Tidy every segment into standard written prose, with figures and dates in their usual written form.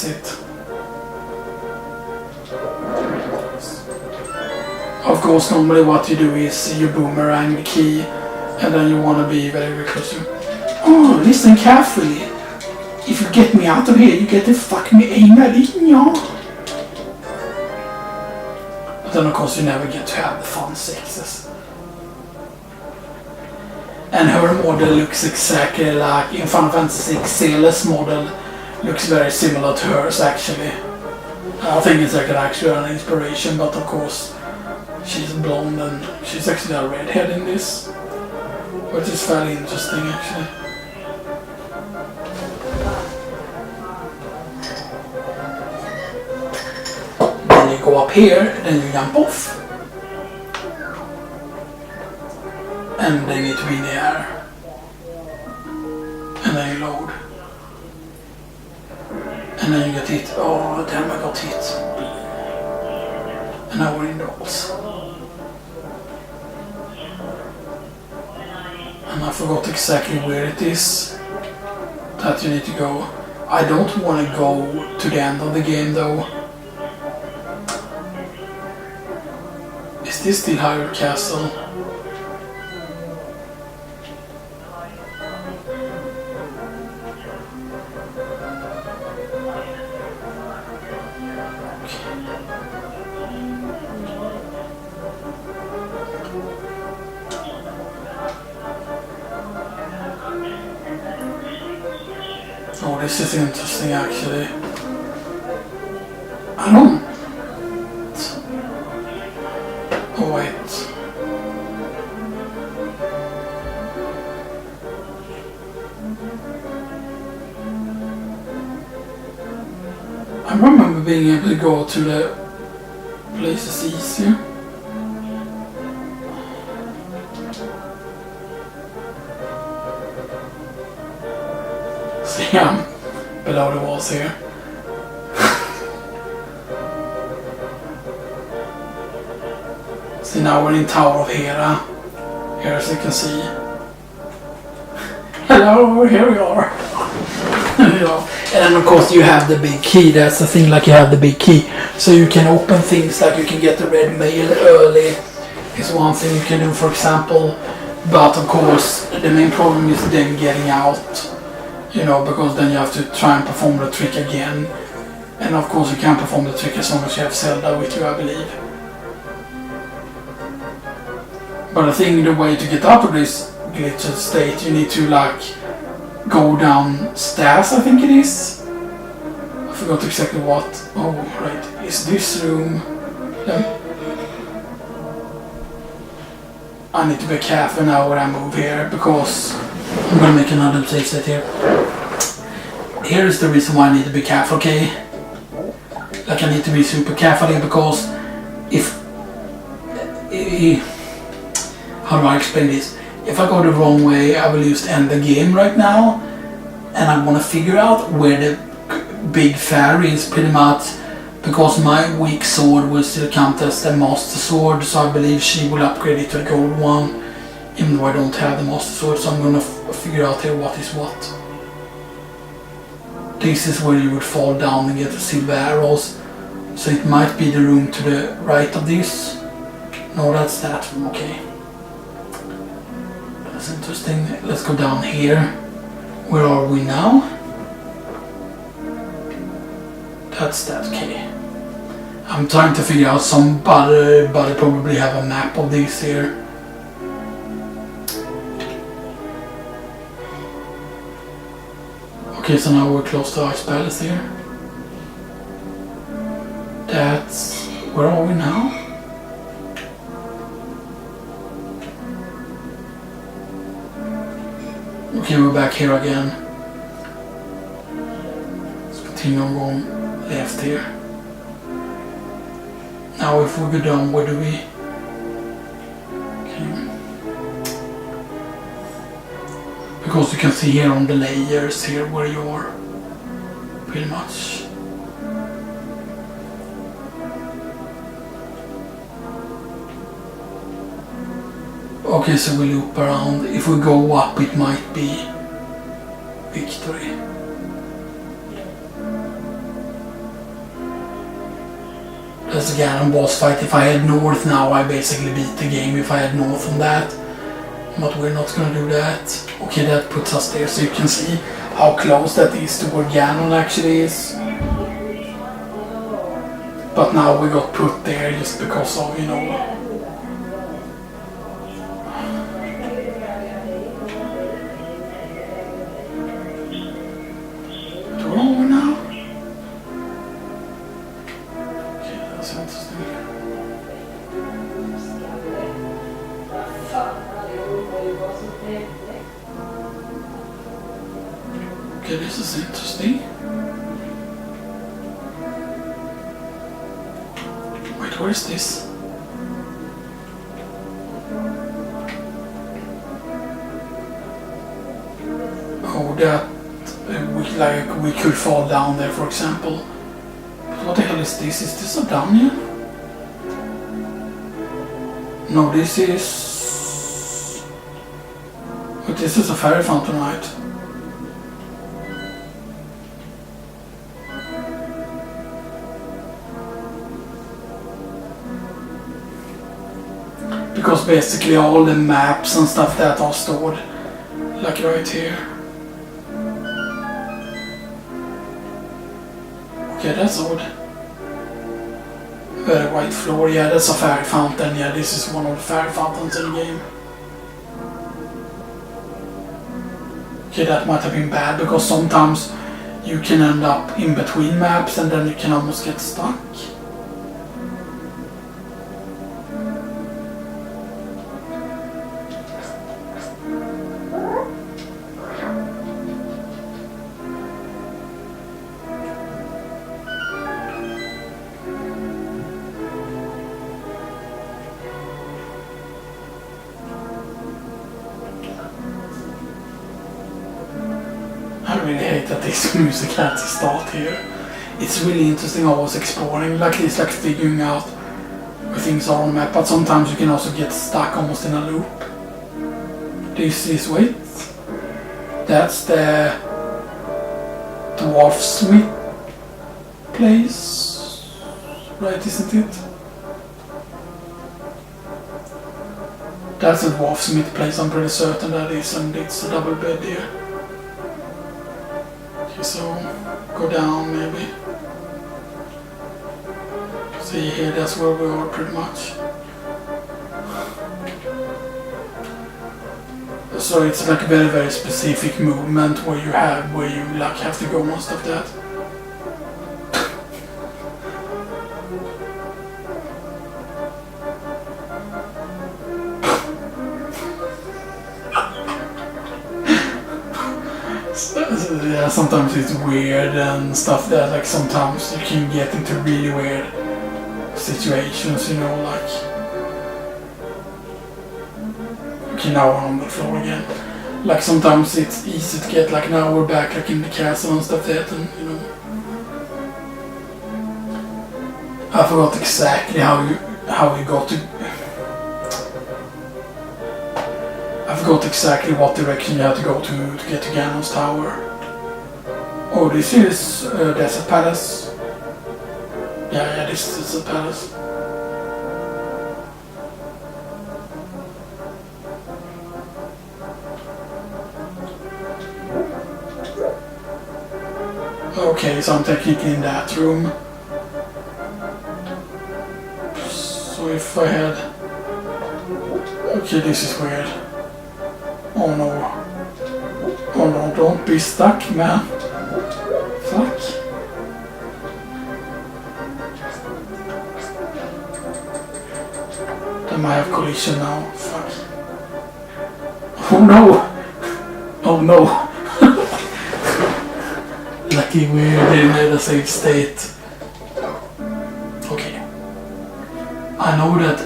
it. Of course, normally what you do is you boomerang the key, and then you want to be very, very close to. Oh, listen carefully. If you get me out of here, you get to fuck me anal in, ja. But then of course you never get to have the fun sexes. And her model looks exactly like in Final Fantasy VI. Cele's model looks very similar to hers actually. I think it's like actually an inspiration, but of course she's blonde and she's actually a redhead in this, which is fairly interesting actually. Then you go up here, then you jump off. And they need to be in the air. And then you load. And then you get hit. Oh, damn, I got hit. And now we're in dolls. And I forgot exactly where it is that you need to go. I don't want to go to the end of the game though. Is this still Hyrule Castle? Oh, this is interesting actually. I don't... Oh wait. I remember being able to go to the places easier. See, I'm below the walls here. See, now we're in Tower of Hera. Here as you can see. Hello, here we are. And then of course you have the big key. That's the thing, like you have the big key. So you can open things, like you can get the red mail early. Is one thing you can do, for example. But of course the main problem is then getting out. You know, because then you have to try and perform the trick again. And of course you can't perform the trick as long as you have Zelda with you, I believe. But I think the way to get out of this glitched state, you need to like go downstairs, I think it is. I forgot exactly what. Oh, right. Is this room... Yeah. I need to be careful now when I move here, because I'm gonna make another save state here. Here is the reason why I need to be careful, okay? Like I need to be super careful here, because if... how do I explain this? If I go the wrong way, I will just end the game right now. And I want to figure out where the big fairy is pretty much. Because my weak sword will still count as the master sword. So I believe she will upgrade it to the gold one. Even though I don't have the master sword. So I'm going to figure out here what is what. This is where you would fall down and get the silver arrows. So it might be the room to the right of this. No, that's that one, okay. That's interesting. Let's go down here. Where are we now? That's that, okay. I'm trying to figure out somebody probably have a map of this here. Okay, so now we're close to Ice Palace here. That's... where are we now? Okay, we're back here again. Let's continue on going left here. Now if we go down, where do we... Okay. Because you can see here on the layers here where you are. Pretty much. Okay, so we loop around. If we go up, it might be victory. there's a Ganon boss fight. If I head north now, I basically beat the game if I head north on that. But we're not gonna do that. Okay, that puts us there so you can see how close that is to where Ganon actually is. But now we got put there just because of, you know... Over now? Okay, that's interesting. Okay, this is interesting. Wait, where is this? Oh, that we could fall down there, for example. But what the hell is this? Is this a down here? No, this is... But this is a fairy fountain, right? Because basically all the maps and stuff that are stored, like right here. Okay, that's odd. Very white floor, yeah, that's a fairy fountain. Yeah, this is one of the fairy fountains in the game. Okay, that might have been bad because sometimes you can end up in between maps and then you can almost get stuck. I really hate that this music had to start here. It's really interesting. I was exploring, like it's like figuring out where things are on the map, but sometimes you can also get stuck almost in a loop. This is, wait, that's the dwarfsmith place, right, isn't it? That's a dwarfsmith place, I'm pretty certain that is, and it's a double bed here. So, go down maybe. See here, that's where we are pretty much. So it's like a very, very specific movement where you like have to go and stuff like that. Yeah, sometimes it's weird and stuff that, like sometimes you can get into really weird situations, you know, like... Okay, now we're on the floor again. Like sometimes it's easy to get, like now we're back like in the castle and stuff like that, and you know... I forgot exactly how you got to... I forgot exactly what direction you had to go to get to Ganon's tower. Oh, this is Desert Palace. Yeah, this is a palace. Okay, so I'm technically in that room. So if I had... Okay, this is weird. Oh no. Oh no, don't be stuck, man. Fuck. They might have collision now. Fuck. Oh no! Oh no! Lucky we're in a safe state. Okay. I know that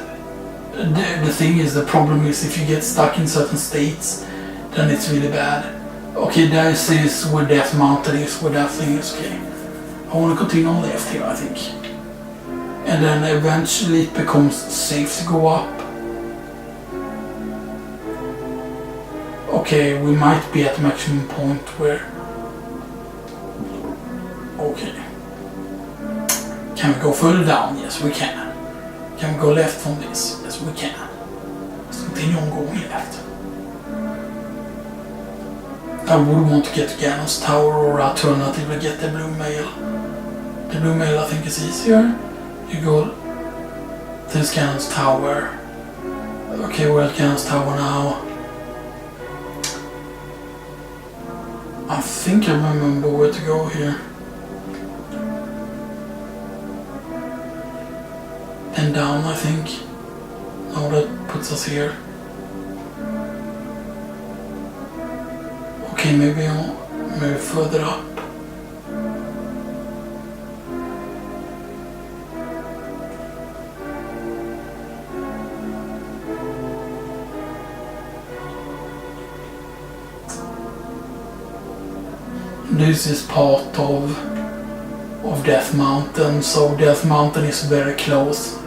the thing is, the problem is if you get stuck in certain states, then it's really bad. Okay, this is where Death Mountain is, where that thing is, okay. I want to continue on left here, I think. And then eventually it becomes safe to go up. Okay, we might be at maximum point where... Okay. Can we go further down? Yes, we can. Can we go left from this? Yes, we can. Let's continue on going left. I would want to get to Ganon's Tower, or alternatively get the blue mail. The blue mail I think is easier. You go to Ganon's Tower. Okay, we're at Ganon's Tower now. I think I remember where to go here. And down, I think. Oh, that puts us here. Okay, maybe further up. This is part of Death Mountain, so Death Mountain is very close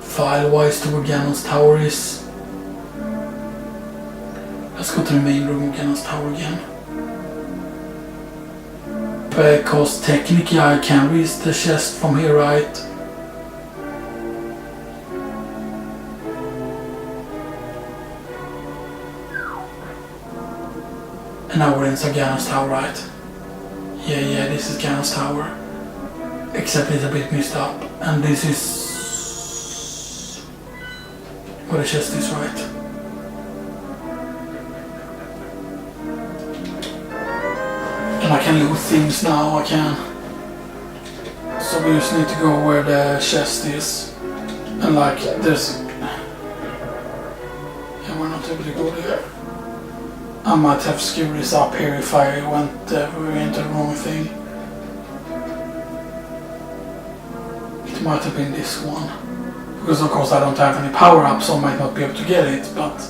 file-wise to where Ganon's Tower is. Let's go to the main room of Ganon's Tower again. Because technically I can reach the chest from here, right? And now we're inside Ganon's Tower, right? Yeah, this is Ganon's Tower. Except it's a bit messed up. And this is where the chest is, right? And I can loot things now, I can. So we just need to go where the chest is. And like, there's... Yeah, we're not able to go there. I might have screwed this up here if I went into the wrong thing. It might have been this one. Because of course I don't have any power-up, so I might not be able to get it, but...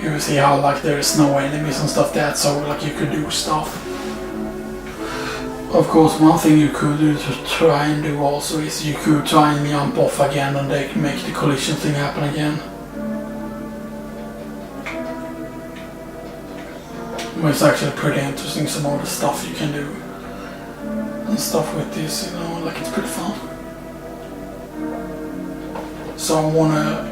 You see how like there's no enemies and stuff that, so like you could do stuff. Of course, one thing you could do to try and do also is you could try and jump off again and they can make the collision thing happen again. But it's actually pretty interesting, some of the stuff you can do. And stuff with this, you know, like it's pretty fun. So I wanna...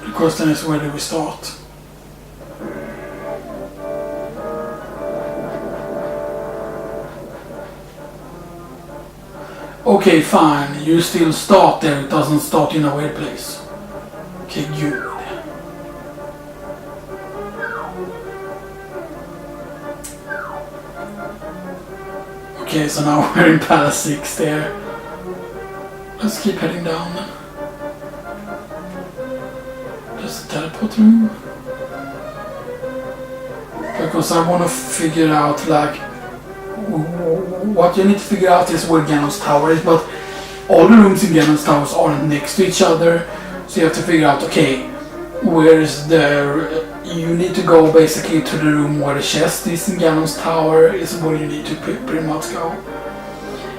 The question is, where do we start? Okay, fine. You still start there. It doesn't start in a weird place. Okay, good. Okay, so now we're in Palace 6 there. Let's keep heading down then. There's a teleport room. Because I want to figure out, like, what you need to figure out is where Ganon's Tower is, but all the rooms in Ganon's Towers aren't next to each other, so you have to figure out, okay, where is the... You need to go basically to the room where the chest is in Ganon's Tower, is where you need to pretty much go.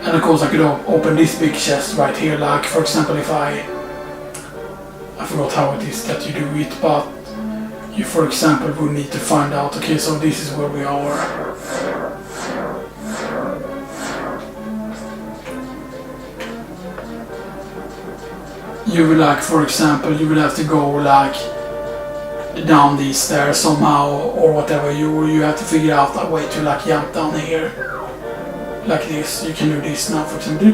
And of course I could open this big chest right here, like for example if I forgot how it is that you do it, but you for example would need to find out, okay, so this is where we are. You will like, for example, you will have to go like down these stairs somehow or whatever. You have to figure out a way to like jump down here like this. You can do this now, for example.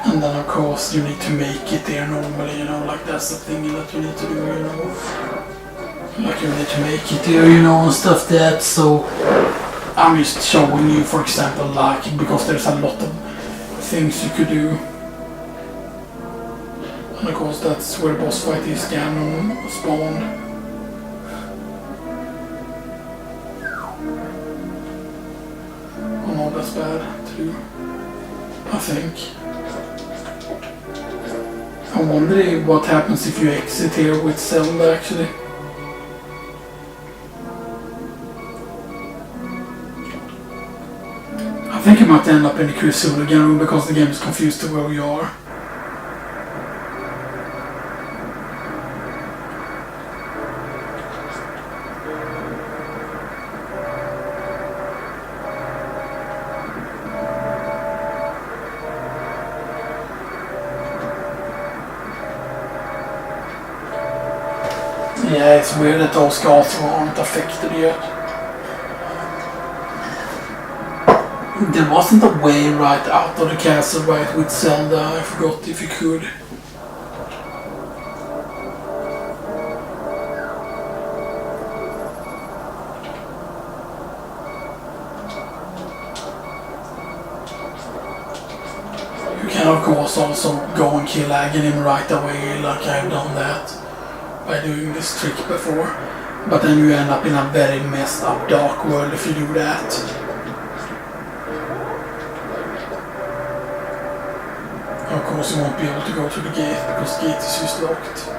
And then of course you need to make it there normally, you know, like that's the thing that you need to do, you know. Like you need to make it there, you know, and stuff that, so I'm just showing you, for example, like, because there's a lot of things you could do. And of course that's where the boss fight is, Ganon spawned. Oh no, that's bad to do, I think. I wonder what happens if you exit here with Zelda actually. I think you might end up in the Crusader again room because the game is confused to where you are. Yeah, it's weird that those guards aren't affected yet. There wasn't a way right out of the castle right with Zelda, I forgot if you could. You can of course also go and kill Aghanim right away, like I've done that by doing this trick before. But then you end up in a very messed up dark world if you do that. Of course you won't be able to go to the gate because the gate is just locked.